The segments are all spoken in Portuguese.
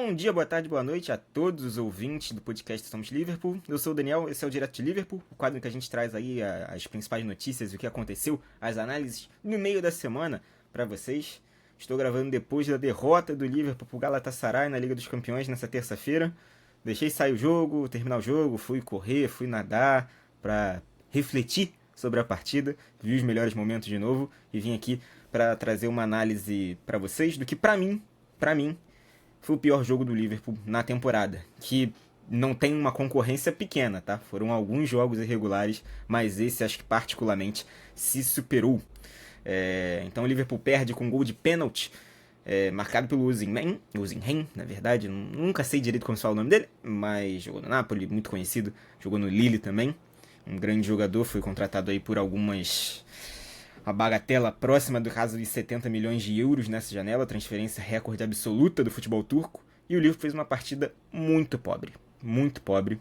Bom dia, boa tarde, boa noite a todos os ouvintes do podcast Somos Liverpool. Eu sou o Daniel, esse é o Direto de Liverpool, o quadro em que a gente traz aí as principais notícias, o que aconteceu, as análises no meio da semana para vocês. Estou gravando depois da derrota do Liverpool pro Galatasaray na Liga dos Campeões nessa terça-feira. Deixei sair o jogo, terminar o jogo, fui correr, fui nadar para refletir sobre a partida, vi os melhores momentos de novo e vim aqui para trazer uma análise para vocês do que para mim, foi o pior jogo do Liverpool na temporada, que não tem uma concorrência pequena, tá? Foram alguns jogos irregulares, mas esse acho que particularmente se superou. Então o Liverpool perde com um gol de pênalti, marcado pelo Osimhen, na verdade, nunca sei direito como se fala o nome dele, mas jogou no Napoli, muito conhecido, jogou no Lille também, um grande jogador, foi contratado aí por uma bagatela próxima do caso de 70 milhões de euros nessa janela, transferência recorde absoluta do futebol turco, e o Liverpool fez uma partida muito pobre, muito pobre.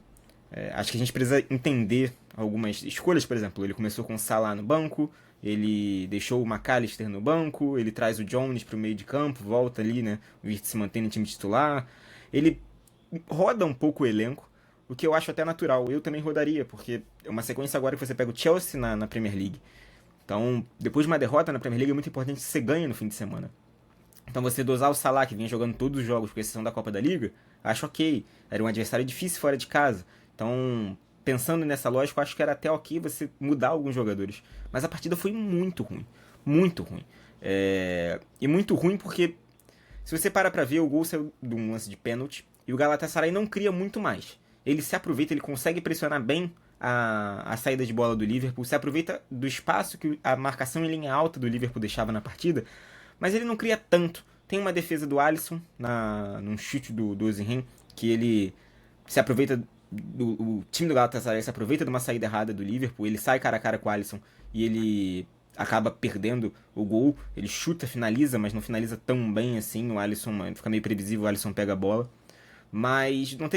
Acho que a gente precisa entender algumas escolhas, por exemplo, ele começou com o Salah no banco, ele deixou o McAllister no banco, ele traz o Jones para o meio de campo, volta ali, né, o Wirtz se mantém no time titular, ele roda um pouco o elenco, o que eu acho até natural, eu também rodaria, porque é uma sequência agora que você pega o Chelsea na Premier League. Então, depois de uma derrota na Premier League, é muito importante que você ganhe no fim de semana. Então, você dosar o Salah, que vinha jogando todos os jogos, com exceção da Copa da Liga, acho ok. Era um adversário difícil fora de casa. Então, pensando nessa lógica, eu acho que era até ok você mudar alguns jogadores. Mas a partida foi muito ruim. Muito ruim. E muito ruim porque, se você para pra ver, o gol saiu de um lance de pênalti, e o Galatasaray não cria muito mais. Ele se aproveita, ele consegue pressionar bem a saída de bola do Liverpool, se aproveita do espaço que a marcação em linha alta do Liverpool deixava na partida, mas ele não cria tanto. Tem uma defesa do Alisson, num chute do Osimhen, que ele se aproveita, o time do Galatasaray se aproveita de uma saída errada do Liverpool, ele sai cara a cara com o Alisson e ele acaba perdendo o gol, ele chuta, finaliza, mas não finaliza tão bem assim, o Alisson fica meio previsível, o Alisson pega a bola. Mas não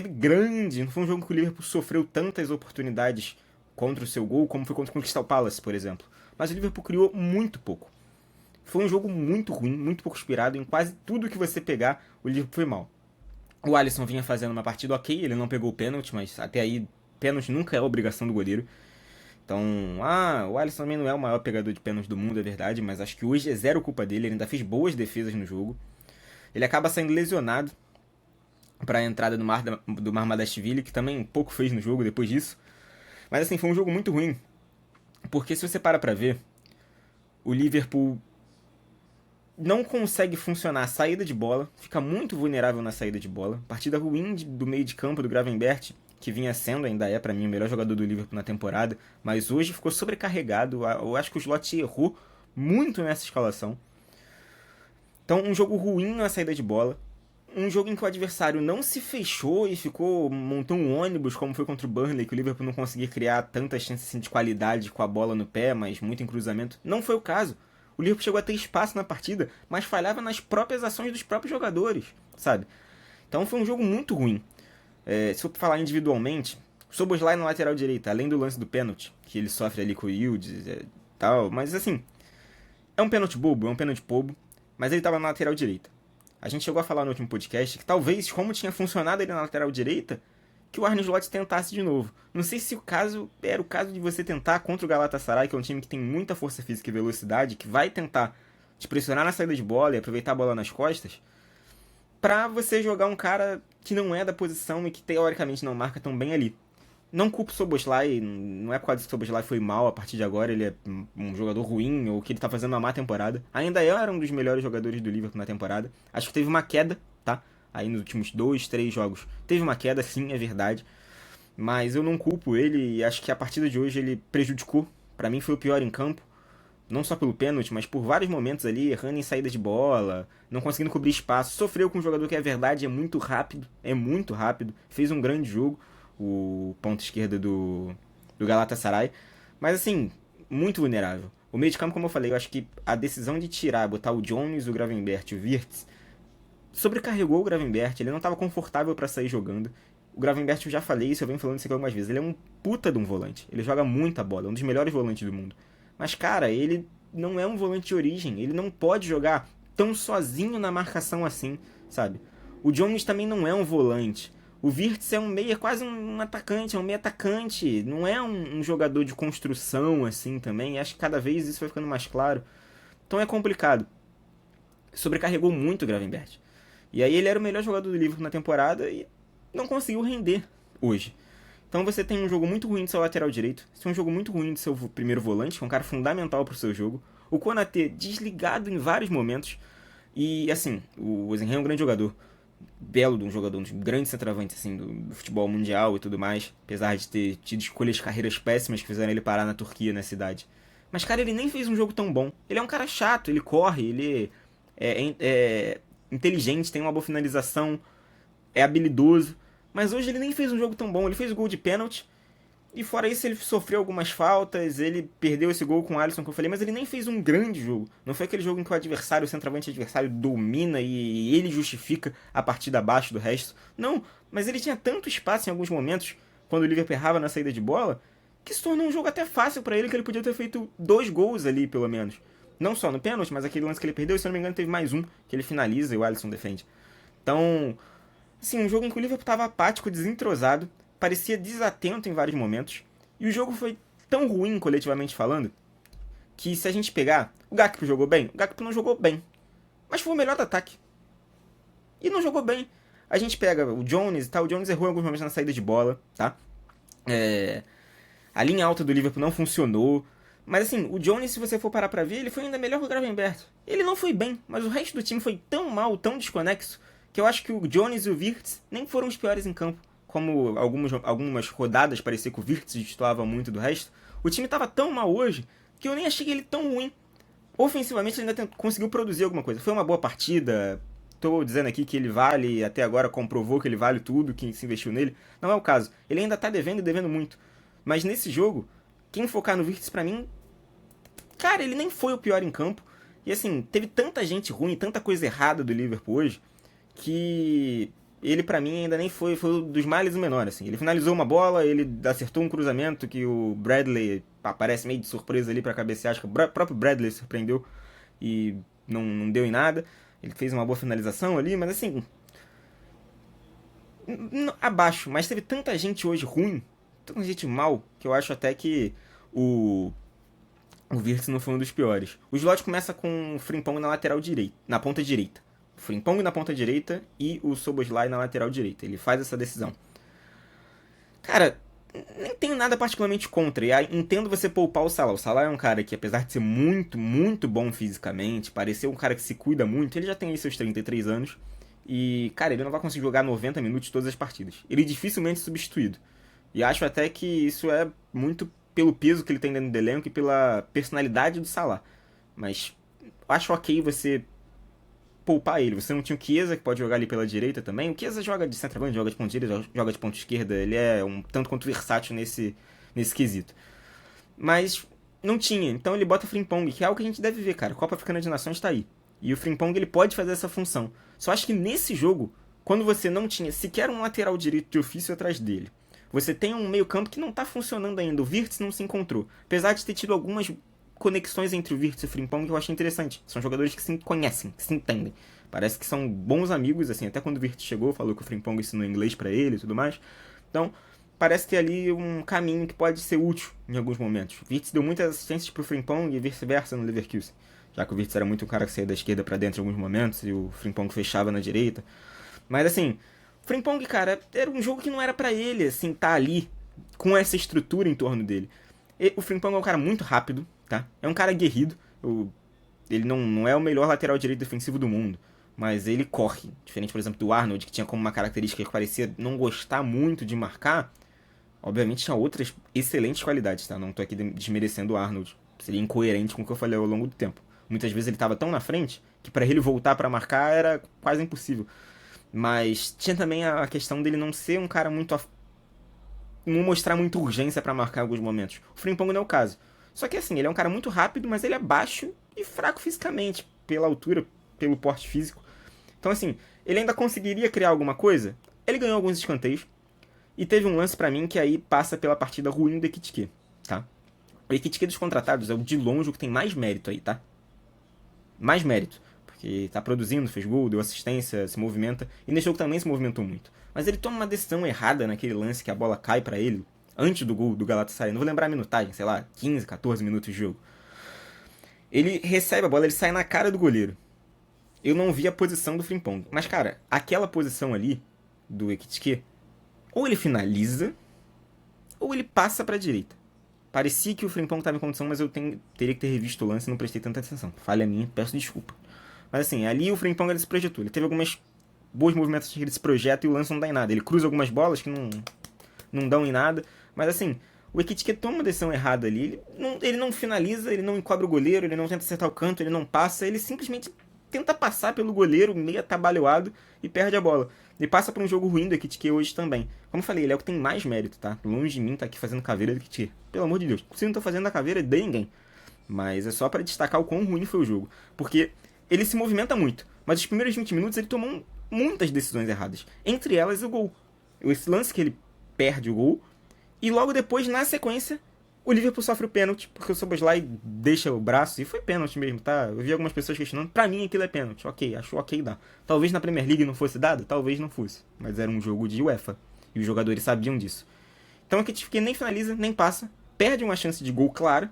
foi um jogo que o Liverpool sofreu tantas oportunidades contra o seu gol como foi contra o Crystal Palace, por exemplo. Mas o Liverpool criou muito pouco. Foi um jogo muito ruim, muito pouco inspirado. Em quase tudo que você pegar, o Liverpool foi mal. O Alisson vinha fazendo uma partida ok, ele não pegou o pênalti, mas até aí, pênalti nunca é obrigação do goleiro. Então, o Alisson também não é o maior pegador de pênalti do mundo, é verdade, mas acho que hoje é zero culpa dele, ele ainda fez boas defesas no jogo. Ele acaba saindo lesionado para a entrada do Marmadashvili, que também pouco fez no jogo depois disso. Mas assim, foi um jogo muito ruim, porque se você para ver, o Liverpool não consegue funcionar a saída de bola, fica muito vulnerável na saída de bola. Partida ruim do meio de campo do Gravenberch, que vinha sendo, ainda é para mim o melhor jogador do Liverpool na temporada, mas hoje ficou sobrecarregado. Eu acho que o Slot errou muito nessa escalação. Então, um jogo ruim na saída de bola. Um jogo em que o adversário não se fechou e montou um ônibus, como foi contra o Burnley, que o Liverpool não conseguia criar tantas chances assim, de qualidade com a bola no pé, mas muito em cruzamento. Não foi o caso. O Liverpool chegou a ter espaço na partida, mas falhava nas próprias ações dos próprios jogadores, sabe? Então foi um jogo muito ruim. Se eu falar individualmente, Szoboszlai na lateral direita, além do lance do pênalti, que ele sofre ali com o Yildiz e tal, mas assim, é um pênalti bobo, mas ele estava na lateral direita. A gente chegou a falar no último podcast que talvez, como tinha funcionado ele na lateral direita, que o Arne Slot tentasse de novo. Não sei se era o caso de você tentar contra o Galatasaray, que é um time que tem muita força física e velocidade, que vai tentar te pressionar na saída de bola e aproveitar a bola nas costas, pra você jogar um cara que não é da posição e que teoricamente não marca tão bem ali. Não culpo o Szoboszlai, não é por causa que o Szoboszlai foi mal a partir de agora, ele é um jogador ruim ou que ele tá fazendo uma má temporada. Ainda era um dos melhores jogadores do Liverpool na temporada. Acho que teve uma queda, tá? Aí nos últimos 2, 3 jogos. Teve uma queda, sim, é verdade. Mas eu não culpo ele e acho que a partida de hoje ele prejudicou. Pra mim foi o pior em campo. Não só pelo pênalti, mas por vários momentos ali, errando em saída de bola, não conseguindo cobrir espaço. Sofreu com um jogador que é verdade, é muito rápido. Fez um grande jogo. O ponto esquerdo do Galatasaray. Mas assim, muito vulnerável. O meio de campo, como eu falei, eu acho que a decisão de botar o Jones, o Gravenberch e o Wirtz sobrecarregou o Gravenberch, ele não estava confortável para sair jogando. O Gravenberch, eu já falei isso, eu venho falando isso aqui algumas vezes, ele é um puta de um volante, ele joga muita bola, é um dos melhores volantes do mundo. Mas cara, ele não é um volante de origem, ele não pode jogar tão sozinho na marcação assim, sabe? O Jones também não é um volante. O Wirtz é um meia, quase um atacante, é um meia atacante. Não é um jogador de construção, assim, também. Acho que cada vez isso vai ficando mais claro. Então é complicado. Sobrecarregou muito o Gravenberch. E aí ele era o melhor jogador do Liverpool na temporada e não conseguiu render hoje. Então você tem um jogo muito ruim do seu lateral direito. Você tem um jogo muito ruim do seu primeiro volante, que é um cara fundamental pro seu jogo. O Konaté desligado em vários momentos. E assim, o Ozenhen é um grande jogador. Belo de um jogador, um dos grandes centroavantes assim, do futebol mundial e tudo mais. Apesar de ter tido escolhas de carreiras péssimas que fizeram ele parar na Turquia, na cidade. Mas, cara, ele nem fez um jogo tão bom. Ele é um cara chato, ele corre, ele é inteligente, tem uma boa finalização, é habilidoso. Mas hoje ele nem fez um jogo tão bom. Ele fez o gol de pênalti. E fora isso, ele sofreu algumas faltas. Ele perdeu esse gol com o Alisson que eu falei. Mas ele nem fez um grande jogo. Não foi aquele jogo em que o centroavante adversário domina e ele justifica a partida abaixo do resto. Não, mas ele tinha tanto espaço em alguns momentos, quando o Liverpool errava na saída de bola, que se tornou um jogo até fácil pra ele, que ele podia ter feito 2 gols ali, pelo menos. Não só no pênalti, mas aquele lance que ele perdeu, se eu não me engano, teve mais um, que ele finaliza e o Alisson defende. Então, assim, um jogo em que o Liverpool estava apático, desentrosado, parecia desatento em vários momentos, e o jogo foi tão ruim, coletivamente falando, que se a gente pegar, o Gakpo jogou bem? O Gakpo não jogou bem, mas foi o melhor do ataque. E não jogou bem. A gente pega o Jones e tal, o Jones errou em alguns momentos na saída de bola, tá? A linha alta do Liverpool não funcionou. Mas assim, o Jones, se você for parar pra ver, ele foi ainda melhor que o Gravenberch. Ele não foi bem, mas o resto do time foi tão mal, tão desconexo, que eu acho que o Jones e o Wirtz nem foram os piores em campo. Como algumas rodadas parecia que o Wirtz destoava muito do resto. O time tava tão mal hoje, que eu nem achei ele tão ruim. Ofensivamente ele ainda conseguiu produzir alguma coisa. Foi uma boa partida. Tô dizendo aqui que ele vale, até agora comprovou que ele vale tudo, que se investiu nele. Não é o caso. Ele ainda tá devendo e devendo muito. Mas nesse jogo, quem focar no Wirtz pra mim, cara, ele nem foi o pior em campo. E assim, teve tanta gente ruim, tanta coisa errada do Liverpool hoje, que ele pra mim ainda nem foi um dos males o menor, assim. Ele finalizou uma bola, ele acertou um cruzamento que o Bradley aparece meio de surpresa ali pra cabecear. Acho que o próprio Bradley surpreendeu e não deu em nada. Ele fez uma boa finalização ali, mas assim, abaixo. Mas teve tanta gente hoje ruim, tanta gente mal, que eu acho até que o Wirtz não foi um dos piores. O slot começa com o Frimpong na lateral direita, na ponta direita. O Frimpong na ponta direita e o Szoboszlai na lateral direita. Ele faz essa decisão. Cara, nem tenho nada particularmente contra. E entendo você poupar o Salah. O Salah é um cara que, apesar de ser muito, muito bom fisicamente, parecer um cara que se cuida muito, ele já tem aí seus 33 anos. E, cara, ele não vai conseguir jogar 90 minutos todas as partidas. Ele é dificilmente substituído. E acho até que isso é muito pelo peso que ele tem dentro do elenco e pela personalidade do Salah. Mas acho ok você poupar ele. Você não tinha o Chiesa, que pode jogar ali pela direita também. O Chiesa joga de centroavante, joga de ponta direita, joga de ponta esquerda. Ele é um tanto quanto versátil nesse quesito. Mas não tinha. Então ele bota o Frimpong, que é algo que a gente deve ver, cara. A Copa Africana de Nações tá aí. E o Frimpong, ele pode fazer essa função. Só acho que nesse jogo, quando você não tinha sequer um lateral direito de ofício atrás dele, você tem um meio campo que não tá funcionando ainda. O Wirtz não se encontrou. Apesar de ter tido algumas conexões entre o Wirtz e o Frimpong que eu achei interessante. São jogadores que se conhecem, que se entendem. Parece que são bons amigos, assim. Até quando o Wirtz chegou, falou que o Frimpong ensinou inglês pra ele e tudo mais. Então, parece ter ali um caminho que pode ser útil em alguns momentos. O Wirtz deu muitas assistências pro Frimpong e vice-versa no Leverkusen. Já que o Wirtz era muito um cara que saía da esquerda pra dentro em alguns momentos e o Frimpong fechava na direita. Mas assim, o Frimpong, cara, era um jogo que não era pra ele, assim, tá ali com essa estrutura em torno dele. O Frimpong é um cara muito rápido, tá? É um cara aguerrido. Ele não é o melhor lateral direito defensivo do mundo, mas ele corre. Diferente, por exemplo, do Arnold, que tinha como uma característica que parecia não gostar muito de marcar. Obviamente tinha outras excelentes qualidades, tá? Não tô aqui desmerecendo o Arnold. Seria incoerente com o que eu falei ao longo do tempo. Muitas vezes ele estava tão na frente que para ele voltar para marcar era quase impossível. Mas tinha também a questão dele não ser um cara muito... não mostrar muita urgência para marcar em alguns momentos. O Frimpong não é o caso. Só que assim, ele é um cara muito rápido, mas ele é baixo e fraco fisicamente. Pela altura, pelo porte físico. Então assim, ele ainda conseguiria criar alguma coisa. Ele ganhou alguns escanteios. E teve um lance pra mim que aí passa pela partida ruim do Ekitike, tá? O Ekitike dos contratados é o de longe o que tem mais mérito aí, tá? Mais mérito. porque tá produzindo, fez gol, deu assistência, se movimenta, e nesse jogo também se movimentou muito. Mas ele toma uma decisão errada naquele lance que a bola cai pra ele, antes do gol do Galatasaray. Não vou lembrar a minutagem, sei lá, 15, 14 minutos de jogo. Ele recebe a bola, ele sai na cara do goleiro. Eu não vi a posição do Frimpong. Mas, cara, aquela posição ali, do Ekitike, ou ele finaliza, ou ele passa pra direita. Parecia que o Frimpong estava em condição, mas eu teria que ter revisto o lance e não prestei tanta atenção. Falha minha, peço desculpa. Mas assim, ali o Frimpong ele se projetou. Ele teve algumas boas movimentações que ele se projeta e o lance não dá em nada. Ele cruza algumas bolas que não dão em nada. Mas assim, o Ekitike toma uma decisão errada ali. Ele não finaliza, ele não encobre o goleiro, ele não tenta acertar o canto, ele não passa. Ele simplesmente tenta passar pelo goleiro, meio atabalhoado, e perde a bola. E passa por um jogo ruim do Ekitike hoje também. Como eu falei, ele é o que tem mais mérito, tá? Longe de mim tá aqui fazendo caveira do Ekitike. Pelo amor de Deus, se eu não tô fazendo a caveira de ninguém. Mas é só pra destacar o quão ruim foi o jogo. Porque ele se movimenta muito, mas os primeiros 20 minutos ele tomou muitas decisões erradas. Entre elas o gol. Esse lance que ele perde o gol, e logo depois, na sequência, o Liverpool sofre o pênalti, porque o Szoboszlai deixa o braço, e foi pênalti mesmo, tá? Eu vi algumas pessoas questionando, pra mim aquilo é pênalti, ok, acho ok dar. Talvez na Premier League não fosse dado, talvez não fosse, mas era um jogo de UEFA, e os jogadores sabiam disso. Então aqui que nem finaliza, nem passa, perde uma chance de gol clara,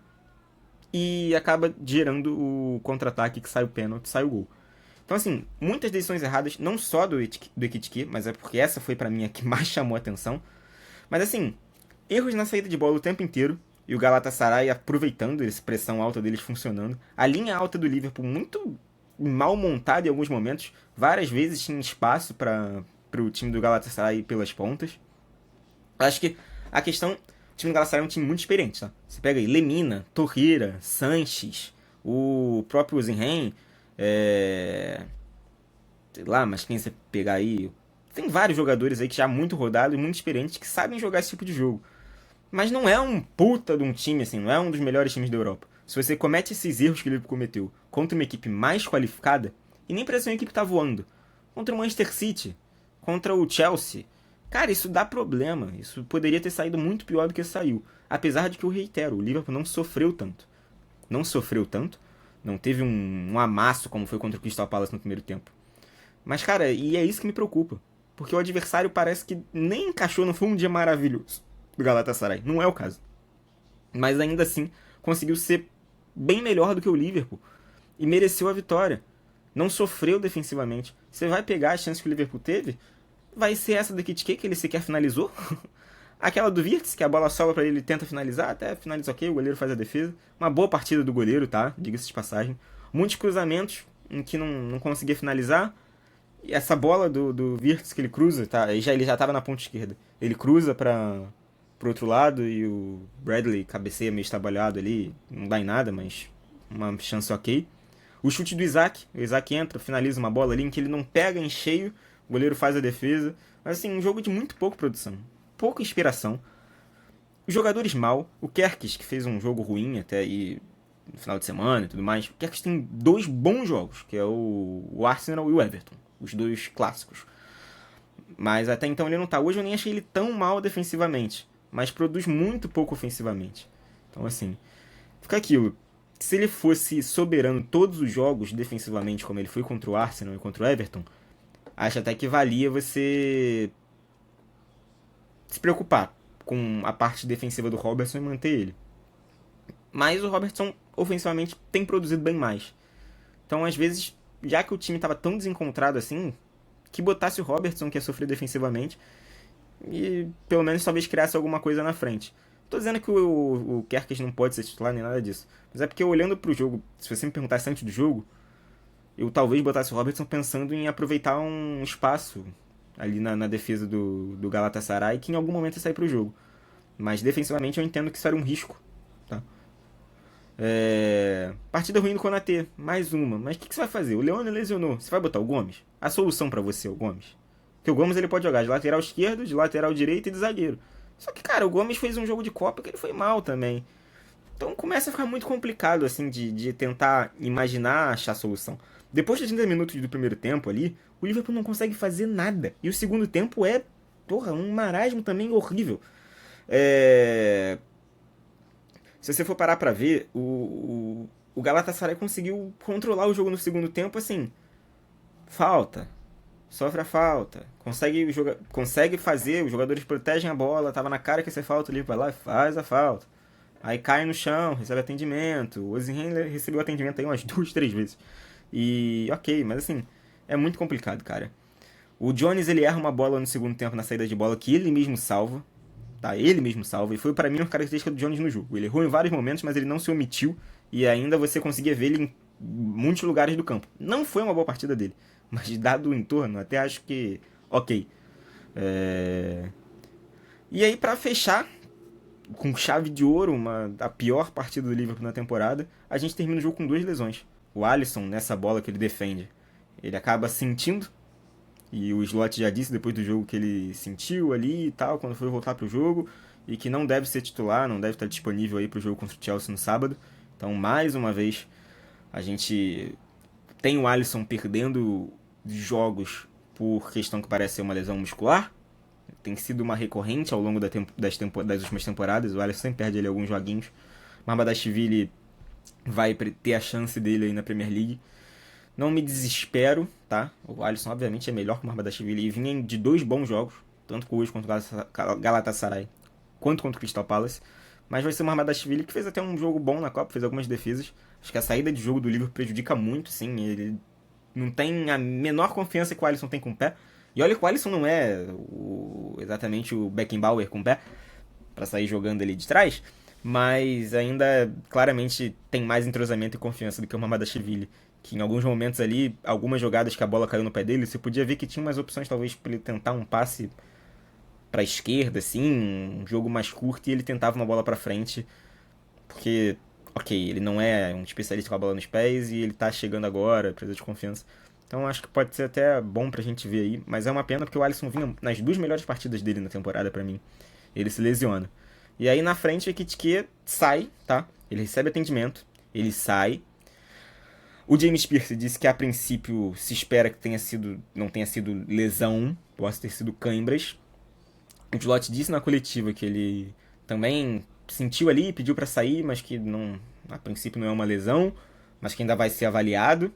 e acaba gerando o contra-ataque que sai o pênalti, sai o gol. Então assim, muitas decisões erradas, não só do Ekitike, mas é porque essa foi pra mim a que mais chamou a atenção. Mas assim, erros na saída de bola o tempo inteiro, e o Galatasaray aproveitando essa pressão alta deles funcionando. A linha alta do Liverpool muito mal montada em alguns momentos. Várias vezes tinha espaço para o time do Galatasaray ir pelas pontas. Acho que a questão... O time do Galatasaray é um time muito experiente, tá? Você pega aí Lemina, Torreira, Sanches, o próprio Zinhen, sei lá, mas quem você pegar aí... Tem vários jogadores aí que já muito rodados e muito experientes que sabem jogar esse tipo de jogo. Mas não é um puta de um time, assim, não é um dos melhores times da Europa. Se você comete esses erros que ele cometeu contra uma equipe mais qualificada, e nem parece uma equipe que tá voando, contra o Manchester City, contra o Chelsea, cara, isso dá problema. Isso poderia ter saído muito pior do que saiu. Apesar de que eu reitero, o Liverpool não sofreu tanto. Não sofreu tanto, não teve um amasso como foi contra o Crystal Palace no primeiro tempo. Mas, cara, e é isso que me preocupa. Porque o adversário parece que nem encaixou, não foi um dia maravilhoso do Galatasaray. Não é o caso. Mas ainda assim, conseguiu ser bem melhor do que o Liverpool. E mereceu a vitória. Não sofreu defensivamente. Você vai pegar a chance que o Liverpool teve, vai ser essa do Ekitike que ele sequer finalizou. Aquela do Wirtz, que a bola sobra pra ele tenta finalizar, até finaliza ok, o goleiro faz a defesa. Uma boa partida do goleiro, tá? Diga-se de passagem. Muitos cruzamentos em que não conseguia finalizar. E essa bola do Wirtz que ele cruza, tá? Ele já tava na ponta esquerda. Ele cruza pro outro lado e o Bradley cabeceia meio estabalhado ali. Não dá em nada, mas uma chance ok. O chute do Isaac. O Isaac entra, finaliza uma bola ali em que ele não pega em cheio. O goleiro faz a defesa. Mas assim, um jogo de muito pouca produção. Pouca inspiração. Os jogadores mal. O Kerkez, que fez um jogo ruim até aí no final de semana e tudo mais. O Kerkez tem dois bons jogos, que é o Arsenal e o Everton. Os dois clássicos. Mas até então ele não tá. Hoje eu nem achei ele tão mal defensivamente. Mas produz muito pouco ofensivamente. Então assim, fica aquilo. Se ele fosse soberano todos os jogos defensivamente, como ele foi contra o Arsenal e contra o Everton, acho até que valia você se preocupar com a parte defensiva do Robertson e manter ele. Mas o Robertson, ofensivamente, tem produzido bem mais. Então, às vezes, já que o time estava tão desencontrado assim, que botasse o Robertson, que ia sofrer defensivamente, e pelo menos talvez criasse alguma coisa na frente. Tô dizendo que o Kerkez não pode ser titular nem nada disso. Mas é porque olhando pro jogo, se você me perguntasse antes do jogo, eu talvez botasse o Robertson pensando em aproveitar um espaço ali na defesa do Galatasaray, que em algum momento ia sair pro jogo. Mas defensivamente eu entendo que isso era um risco. Tá? Partida ruim do Konaté, mais uma. Mas o que você vai fazer? O Leone lesionou. Você vai botar o Gomes? A solução pra você é o Gomes? Porque o Gomes ele pode jogar de lateral esquerdo, de lateral direito e de zagueiro. Só que, cara, o Gomes fez um jogo de Copa que ele foi mal também. Então começa a ficar muito complicado, assim, de tentar imaginar, achar solução. Depois de 30 minutos do primeiro tempo ali, o Liverpool não consegue fazer nada. E o segundo tempo é, um marasmo também horrível. Se você for parar pra ver, o Galatasaray conseguiu controlar o jogo no segundo tempo, assim, falta, sofre a falta, consegue fazer, os jogadores protegem a bola, tava na cara que ia ser falta ali, vai lá e faz a falta. Aí cai no chão, recebe atendimento, o Osimhen recebeu atendimento aí umas 2, 3 vezes. E ok, mas assim, é muito complicado, cara. O Jones, ele erra uma bola no segundo tempo na saída de bola que ele mesmo salva, tá? Ele mesmo salva, e foi pra mim uma característica do Jones no jogo. Ele errou em vários momentos, mas ele não se omitiu, e ainda você conseguia ver ele em muitos lugares do campo. Não foi uma boa partida dele, mas dado o entorno, até acho que ok. E aí, pra fechar, com chave de ouro, a pior partida do Liverpool na temporada, a gente termina o jogo com 2 lesões. O Alisson, nessa bola que ele defende, ele acaba sentindo, e o Slot já disse depois do jogo que ele sentiu ali e tal, quando foi voltar pro jogo, e que não deve ser titular, não deve estar disponível aí pro jogo contra o Chelsea no sábado. Então, mais uma vez, a gente tem o Alisson perdendo jogos por questão que parece ser uma lesão muscular. Tem sido uma recorrente ao longo das últimas temporadas. O Alisson sempre perde ali alguns joguinhos. Barbadashvili vai ter a chance dele aí na Premier League. Não me desespero, tá? O Alisson, obviamente, é melhor que o Barbadashvili e vinha de 2 bons jogos, tanto com hoje contra o Galatasaray, quanto contra o Crystal Palace. Mas vai ser o Barbadashvili que fez até um jogo bom na Copa, fez algumas defesas. Acho que a saída de jogo do Liverpool prejudica muito, sim. Ele não tem a menor confiança que o Alisson tem com o pé. E olha que o Alisson não é exatamente o Beckenbauer com o pé, pra sair jogando ali de trás, mas ainda claramente tem mais entrosamento e confiança do que o Mamadashvili, que em alguns momentos ali, algumas jogadas que a bola caiu no pé dele, você podia ver que tinha umas opções talvez pra ele tentar um passe pra esquerda, assim, um jogo mais curto, e ele tentava uma bola pra frente, porque, ok, ele não é um especialista com a bola nos pés e ele tá chegando agora, precisa de confiança. Então acho que pode ser até bom pra gente ver aí, mas é uma pena porque o Alisson vinha nas 2 melhores partidas dele na temporada pra mim. Ele se lesiona. E aí na frente o Ekitike sai, tá? Ele recebe atendimento, ele sai. O James Pearce disse que a princípio se espera que não tenha sido lesão, possa ter sido cãibras. O Slot disse na coletiva que ele também sentiu ali, pediu pra sair, mas que não, a princípio não é uma lesão, mas que ainda vai ser avaliado.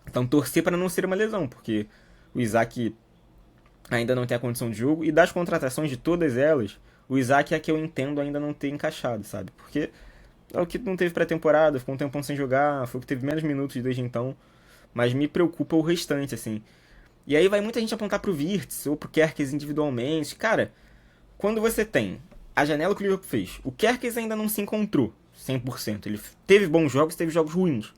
Então torcer para não ser uma lesão, porque o Isaac ainda não tem a condição de jogo, e das contratações de todas elas, o Isaac é a que eu entendo ainda não ter encaixado, sabe? Porque é o que não teve pré-temporada, ficou um tempão sem jogar, foi o que teve menos minutos desde então, mas me preocupa o restante, assim. E aí vai muita gente apontar pro Wirtz ou pro Kerkez individualmente. Cara, quando você tem a janela que o Liverpool fez, o Kerkez ainda não se encontrou 100%. Ele teve bons jogos, teve jogos ruins.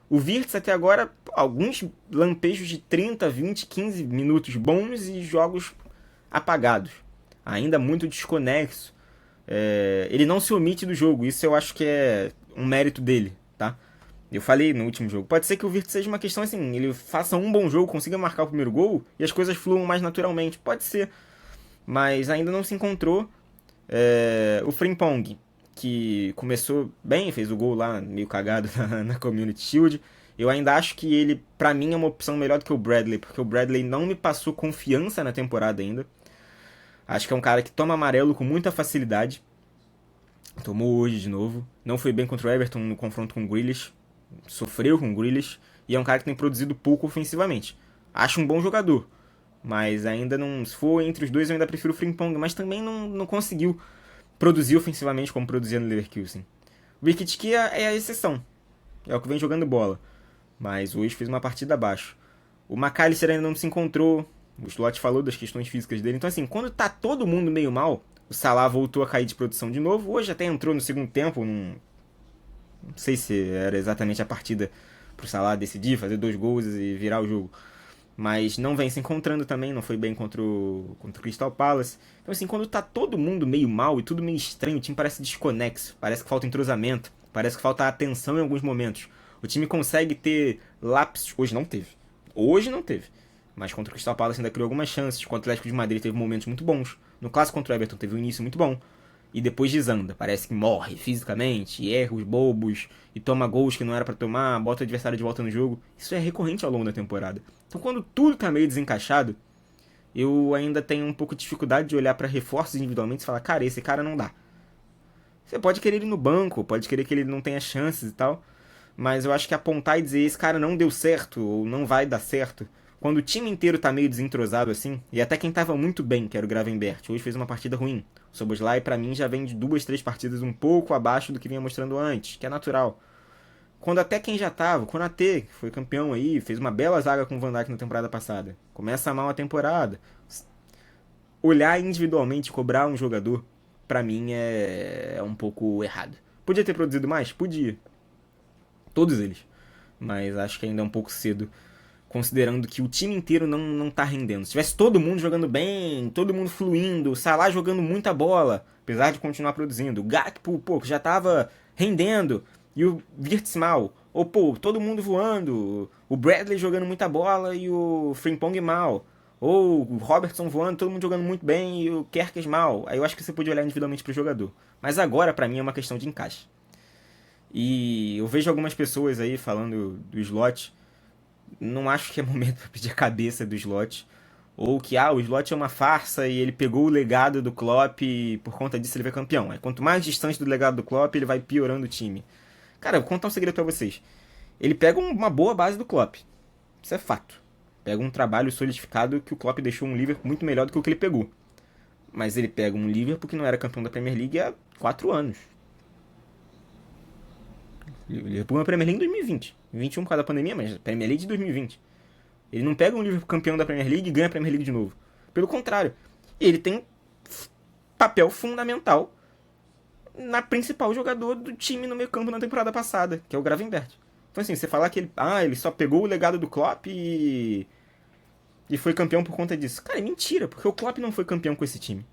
O Wirtz até agora, alguns lampejos de 30, 20, 15 minutos bons e jogos apagados. Ainda muito desconexo. Ele não se omite do jogo, isso eu acho que é um mérito dele, tá? Eu falei no último jogo. Pode ser que o Wirtz seja uma questão assim, ele faça um bom jogo, consiga marcar o primeiro gol e as coisas fluam mais naturalmente. Pode ser. Mas ainda não se encontrou. O Frimpong, que começou bem, fez o gol lá meio cagado na Community Shield. Eu ainda acho que ele, pra mim, é uma opção melhor do que o Bradley, porque o Bradley não me passou confiança na temporada ainda. Acho que é um cara que toma amarelo com muita facilidade. Tomou hoje de novo. Não foi bem contra o Everton no confronto com o Grealish. Sofreu com o Grealish. E é um cara que tem produzido pouco ofensivamente. Acho um bom jogador. Mas ainda não... Se for entre os dois, eu ainda prefiro o Frimpong. Mas também não conseguiu produzir ofensivamente como produzia no Leverkusen. O Ekitike é a exceção. É o que vem jogando bola. Mas hoje fez uma partida abaixo. O McAllister ainda não se encontrou. O Slot falou das questões físicas dele. Então, assim, quando tá todo mundo meio mal, o Salah voltou a cair de produção de novo. Hoje até entrou no segundo tempo. Não sei se era exatamente a partida pro Salah decidir, fazer 2 gols e virar o jogo. Mas não vem se encontrando também. Não foi bem contra o Crystal Palace. Então, assim, quando tá todo mundo meio mal e tudo meio estranho, o time parece desconexo. Parece que falta entrosamento. Parece que falta atenção em alguns momentos. O time consegue ter lapsos. Hoje não teve. Mas contra o Crystal Palace ainda criou algumas chances. Contra o Atlético de Madrid teve momentos muito bons. No clássico contra o Everton teve um início muito bom. E depois desanda. Parece que morre fisicamente, erra os bobos e toma gols que não era pra tomar, bota o adversário de volta no jogo. Isso é recorrente ao longo da temporada. Então quando tudo tá meio desencaixado, eu ainda tenho um pouco de dificuldade de olhar pra reforços individualmente e falar, cara, esse cara não dá. Você pode querer ele no banco, pode querer que ele não tenha chances e tal, Mas eu acho que apontar e dizer esse cara não deu certo ou não vai dar certo, quando o time inteiro tá meio desentrosado assim, e até quem tava muito bem, que era o Gravenberch, hoje fez uma partida ruim. O Szoboszlai, pra mim, já vem de 2, 3 partidas um pouco abaixo do que vinha mostrando antes, que é natural. Quando até quem já tava, o Konaté, que foi campeão aí, fez uma bela zaga com o Van Dijk na temporada passada. Começa mal a temporada. Olhar individualmente, cobrar um jogador, pra mim é um pouco errado. Podia ter produzido mais? Podia. Todos eles. Mas acho que ainda é um pouco cedo, considerando que o time inteiro não tá rendendo. Se tivesse todo mundo jogando bem, todo mundo fluindo, o Salah jogando muita bola, apesar de continuar produzindo, o Gakpo, pô, já tava rendendo, e o Wirtz mal, ou pô, todo mundo voando, o Bradley jogando muita bola e o Frimpong mal, ou o Robertson voando, todo mundo jogando muito bem e o Kerkez mal. Aí eu acho que você podia olhar individualmente pro jogador. Mas agora, pra mim, é uma questão de encaixe. E eu vejo algumas pessoas aí falando do slot. Não acho que é momento pra pedir a cabeça do slot. Ou que, o slot é uma farsa e ele pegou o legado do Klopp e por conta disso ele vai campeão. Aí, quanto mais distante do legado do Klopp, ele vai piorando o time. Cara, eu vou contar um segredo pra vocês. Ele pega uma boa base do Klopp. Isso é fato. Pega um trabalho solidificado que o Klopp deixou um Liverpool muito melhor do que o que ele pegou. Mas ele pega um Liverpool que não era campeão da Premier League há 4 anos. O Liverpool na Premier League em 2020. 21 por causa da pandemia, mas Premier League de 2020. Ele não pega um Liverpool campeão da Premier League e ganha a Premier League de novo. Pelo contrário, ele tem papel fundamental na principal jogador do time no meio campo na temporada passada, que é o Gravenberch. Então assim, você falar que ele só pegou o legado do Klopp e foi campeão por conta disso. Cara, é mentira, porque o Klopp não foi campeão com esse time.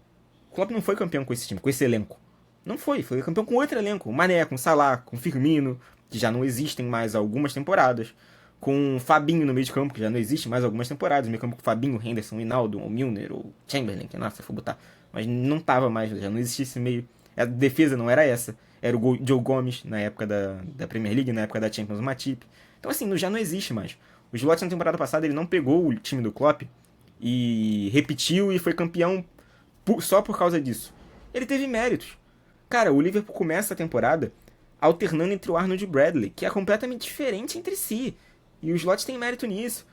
O Klopp não foi campeão com esse time, com esse elenco. Não foi campeão com outro elenco. O Mané, com o Salah, com o Firmino, que já não existem mais há algumas temporadas. Com o Fabinho no meio de campo, que já não existe mais há algumas temporadas. No meio de campo com o Fabinho, Henderson, Hinaldo, ou Milner, ou Chamberlain, que nossa, se for botar. Mas não tava mais, já não existia esse meio. A defesa não era essa. Era o Joe Gomes na época da Premier League, na época da Champions, o Matip. Então assim, já não existe mais. O Slot na temporada passada ele não pegou o time do Klopp e repetiu e foi campeão só por causa disso. Ele teve méritos. Cara, o Liverpool começa a temporada alternando entre o Arnold e o Bradley, que é completamente diferente entre si. E o Slot tem mérito nisso.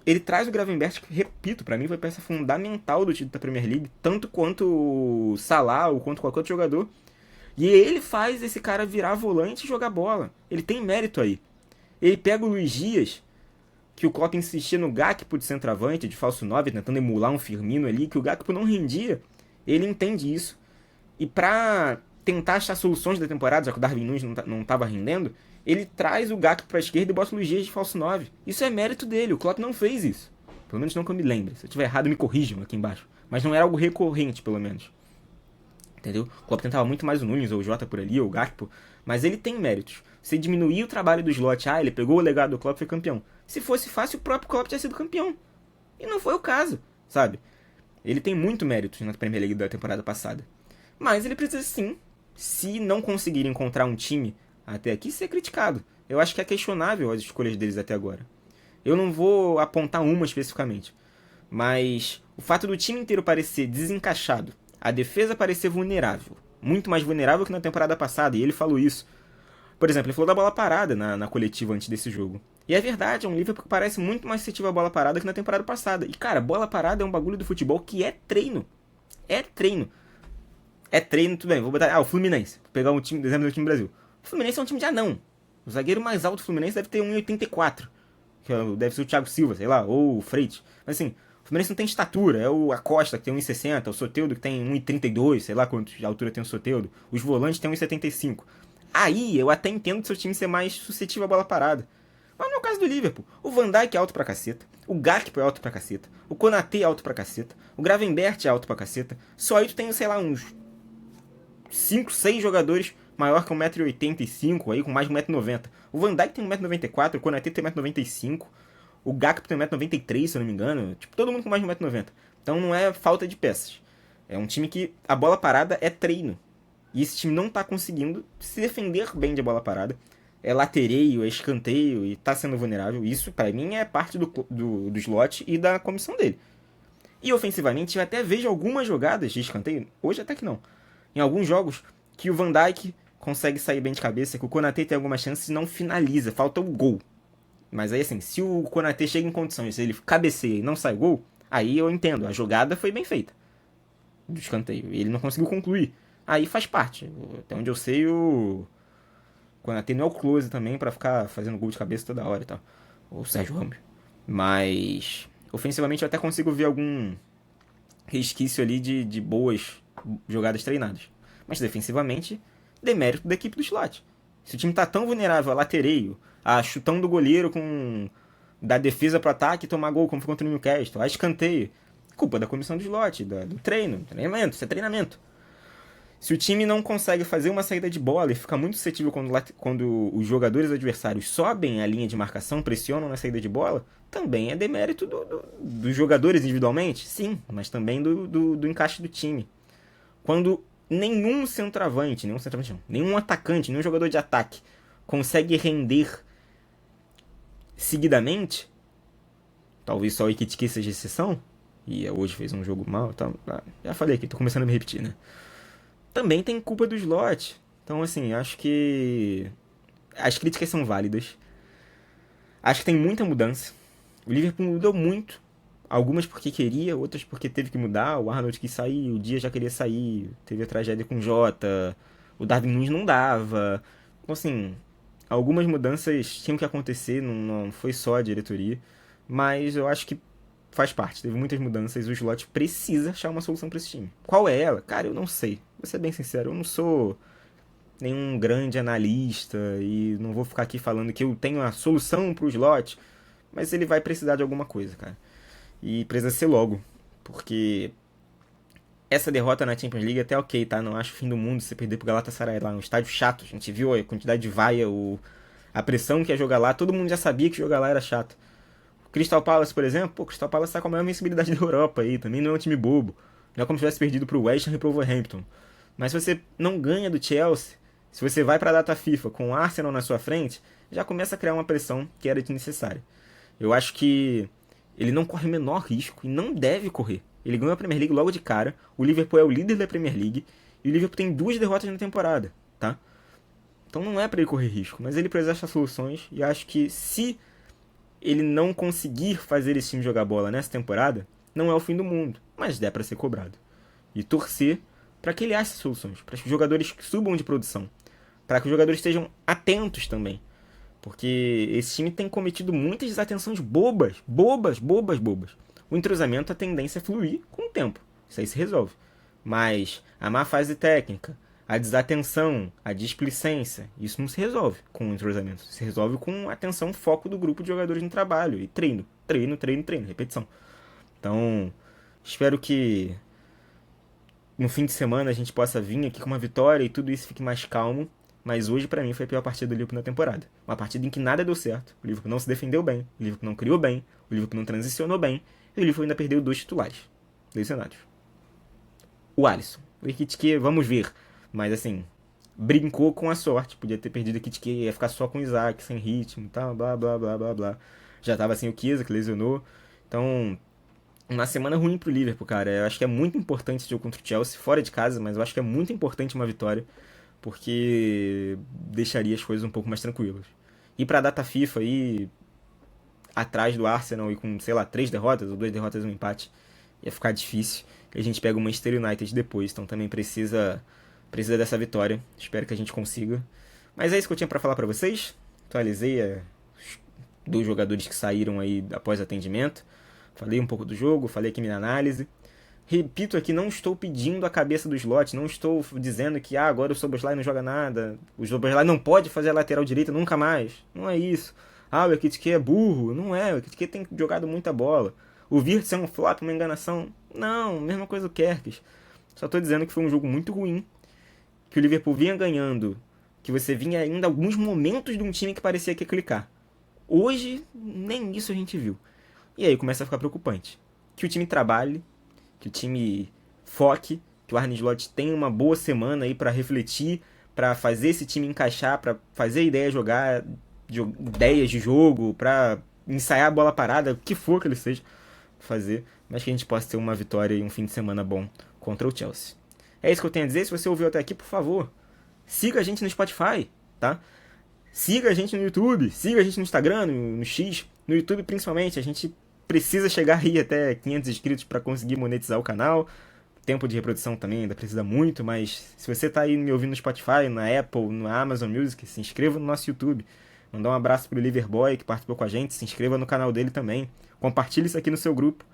Ele traz o Gravenberch, que, repito, pra mim foi peça fundamental do título da Premier League, tanto quanto o Salah ou quanto qualquer outro jogador. E ele faz esse cara virar volante e jogar bola. Ele tem mérito aí. Ele pega o Luiz Dias, que o Klopp insistia no Gakpo de centroavante, de falso 9, tentando emular um Firmino ali, que o Gakpo não rendia. Ele entende isso. E pra tentar achar soluções da temporada, já que o Darwin Núñez não estava rendendo, ele traz o Gakpo para a esquerda e bota o Luiz Dias de falso 9. Isso é mérito dele, o Klopp não fez isso. Pelo menos não que eu me lembre. Se eu estiver errado, me corrijam aqui embaixo. Mas não era algo recorrente, pelo menos. Entendeu? O Klopp tentava muito mais o Núñez, ou o Jota por ali, ou o Gakpo. Mas ele tem méritos. Se diminuir o trabalho do Slot, ele pegou o legado do Klopp e foi campeão. Se fosse fácil, o próprio Klopp tinha sido campeão. E não foi o caso, sabe? Ele tem muito mérito na Premier League da temporada passada. Mas ele precisa sim, se não conseguir encontrar um time até aqui, ser criticado. Eu acho que é questionável as escolhas deles até agora. Eu não vou apontar uma especificamente, mas o fato do time inteiro parecer desencaixado, a defesa parecer vulnerável, muito mais vulnerável que na temporada passada, e ele falou isso. Por exemplo, ele falou da bola parada na coletiva antes desse jogo. E é verdade, é um Liverpool que parece muito mais suscetível à bola parada que na temporada passada. E cara, bola parada é um bagulho do futebol que é treino. É treino. É treino, tudo bem, vou botar... o Fluminense. Vou pegar um time, exemplo do time do Brasil. O Fluminense é um time de anão. O zagueiro mais alto do Fluminense deve ter 1,84. Que deve ser o Thiago Silva, sei lá, ou o Freitas. Mas assim, o Fluminense não tem estatura. É o Acosta, que tem 1,60. O Soteldo, que tem 1,32. Sei lá quanto de altura tem o Soteldo. Os volantes têm 1,75. Aí, eu até entendo do seu time ser mais suscetível à bola parada. Mas não é o caso do Liverpool. O Van Dijk é alto pra caceta. O Gakpo é alto pra caceta. O Konaté é alto pra caceta. O Gravenberch é alto pra caceta. Só aí tu tem, sei lá, uns 5, 6 jogadores maior que 1,85m, aí com mais de 1,90m. O Van Dijk tem 1,94m, o Konaté tem 1,95m, o Gakpo tem 1,93m, se eu não me engano. Tipo, todo mundo com mais de 1,90m. Então não é falta de peças. É um time que a bola parada é treino. E esse time não tá conseguindo se defender bem de bola parada. É latereio, é escanteio e tá sendo vulnerável. Isso, pra mim, é parte do slot e da comissão dele. E ofensivamente, eu até vejo algumas jogadas de escanteio, hoje até que não, em alguns jogos, que o Van Dijk consegue sair bem de cabeça, que o Konaté tem algumas chances e não finaliza, falta o gol. Mas aí assim, se o Konaté chega em condições, ele cabeceia e não sai gol, aí eu entendo, a jogada foi bem feita do escanteio, ele não conseguiu concluir. Aí faz parte, até onde eu sei o Konaté não é o close também pra ficar fazendo gol de cabeça toda hora e tal, o Sérgio Ramos. Mas ofensivamente eu até consigo ver algum resquício ali de boas jogadas treinadas. Mas defensivamente, demérito da equipe do Slot. Se o time tá tão vulnerável a latereio, a chutão do goleiro com da defesa pro ataque e tomar gol, como foi contra o Newcastle, a escanteio, culpa da comissão do Slot, do treino, treinamento, isso é treinamento. Se o time não consegue fazer uma saída de bola e fica muito suscetível quando os jogadores adversários sobem a linha de marcação, pressionam na saída de bola, também é demérito dos jogadores individualmente, sim, mas também do encaixe do time. Quando nenhum centroavante, nenhum atacante, nenhum jogador de ataque consegue render seguidamente, talvez só o Ekitike seja exceção, e hoje fez um jogo mal, então, já falei aqui, tô começando a me repetir, né? Também tem culpa do Slot. Então, assim, acho que as críticas são válidas. Acho que tem muita mudança. O Liverpool mudou muito. Algumas porque queria, outras porque teve que mudar. O Arnold quis sair, o Dia já queria sair. Teve a tragédia com o Jota. O Darwin Nunes não dava. Então, assim, algumas mudanças tinham que acontecer. Não foi só a diretoria. Mas eu acho que faz parte. Teve muitas mudanças. O Slot precisa achar uma solução para esse time. Qual é ela? Cara, eu não sei. Vou ser bem sincero. Eu não sou nenhum grande analista e não vou ficar aqui falando que eu tenho a solução pro Slot, mas ele vai precisar de alguma coisa, cara. E precisa ser logo, porque essa derrota na Champions League até ok, tá? Não acho o fim do mundo se perder pro Galatasaray lá, um estádio chato. A gente viu a quantidade de vaia, a pressão que ia jogar lá, todo mundo já sabia que jogar lá era chato. O Crystal Palace, por exemplo, o Crystal Palace tá com a maior vencibilidade da Europa aí, também não é um time bobo. Não é como se tivesse perdido pro West Ham e pro Wolverhampton. Mas se você não ganha do Chelsea, se você vai para a data FIFA com o Arsenal na sua frente, já começa a criar uma pressão que era desnecessária. Eu acho que ele não corre o menor risco e não deve correr. Ele ganhou a Premier League logo de cara, o Liverpool é o líder da Premier League e o Liverpool tem 2 derrotas na temporada, tá? Então não é para ele correr risco, mas ele precisa achar soluções e acho que se ele não conseguir fazer esse time jogar bola nessa temporada, não é o fim do mundo, mas é para ser cobrado. E torcer para que ele ache soluções, para que os jogadores subam de produção, para que os jogadores estejam atentos também. Porque esse time tem cometido muitas desatenções bobas. O entrosamento, a tendência é fluir com o tempo. Isso aí se resolve. Mas a má fase técnica, a desatenção, a displicência, isso não se resolve com o entrosamento. Se resolve com atenção, foco do grupo de jogadores no trabalho. E treino, repetição. Então, espero que no fim de semana a gente possa vir aqui com uma vitória e tudo isso fique mais calmo. Mas hoje, pra mim, foi a pior partida do Liverpool na temporada. Uma partida em que nada deu certo. O Liverpool não se defendeu bem. O Liverpool não criou bem. O Liverpool não transicionou bem. E o Liverpool ainda perdeu 2 titulares. Lesionados. O Alisson. O Ekitike, vamos ver. Mas, assim, brincou com a sorte. Podia ter perdido o Ekitike, ia ficar só com o Isaac, sem ritmo e tal, blá, blá, blá, blá, blá. Já tava sem o Chiesa, que lesionou. Então, uma semana ruim pro Liverpool, cara. Eu acho que é muito importante esse jogo contra o Chelsea, fora de casa, mas eu acho que é muito importante uma vitória, porque deixaria as coisas um pouco mais tranquilas. E pra data FIFA aí, atrás do Arsenal e com, sei lá, 3 derrotas ou 2 derrotas e um empate, ia ficar difícil. E a gente pega o Manchester United depois, então também precisa dessa vitória. Espero que a gente consiga. Mas é isso que eu tinha pra falar pra vocês. Atualizei dos jogadores que saíram aí após atendimento. Falei um pouco do jogo, falei aqui minha análise. Repito aqui, não estou pedindo a cabeça do Slot, não estou dizendo que agora o Szoboszlai não joga nada, o Szoboszlai não pode fazer a lateral direita nunca mais. Não é isso. O Ekitike é burro. Não é, o Ekitike tem jogado muita bola. O Wirtz é um flop, uma enganação. Não, mesma coisa do Kerkez. Só estou dizendo que foi um jogo muito ruim, que o Liverpool vinha ganhando, que você vinha ainda alguns momentos de um time que parecia que ia clicar. Hoje, nem isso a gente viu. E aí começa a ficar preocupante. Que o time trabalhe, que o time foque, que o Arne Slot tenha uma boa semana aí para refletir, para fazer esse time encaixar, para fazer a ideia jogar, ideias de jogo, para ensaiar a bola parada, o que for que ele seja fazer, mas que a gente possa ter uma vitória e um fim de semana bom contra o Chelsea. É isso que eu tenho a dizer. Se você ouviu até aqui, por favor, siga a gente no Spotify, tá? Siga a gente no YouTube, siga a gente no Instagram, no X, no YouTube principalmente. A gente precisa chegar aí até 500 inscritos para conseguir monetizar o canal. Tempo de reprodução também ainda precisa muito, mas se você tá aí me ouvindo no Spotify, na Apple, no Amazon Music, se inscreva no nosso YouTube. Mandar um abraço pro Liverboy, que participou com a gente, se inscreva no canal dele também. Compartilhe isso aqui no seu grupo.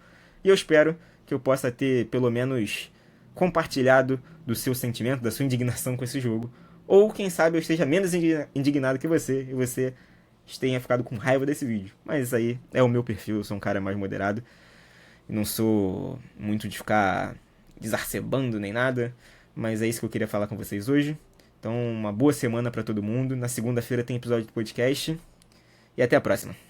E eu espero que eu possa ter, pelo menos, compartilhado do seu sentimento, da sua indignação com esse jogo. Ou, quem sabe, eu esteja menos indignado que você e você tenha ficado com raiva desse vídeo. Mas isso aí é o meu perfil, eu sou um cara mais moderado. E não sou muito de ficar exacerbando nem nada. Mas é isso que eu queria falar com vocês hoje. Então, uma boa semana pra todo mundo. Na segunda-feira tem episódio do podcast. E até a próxima.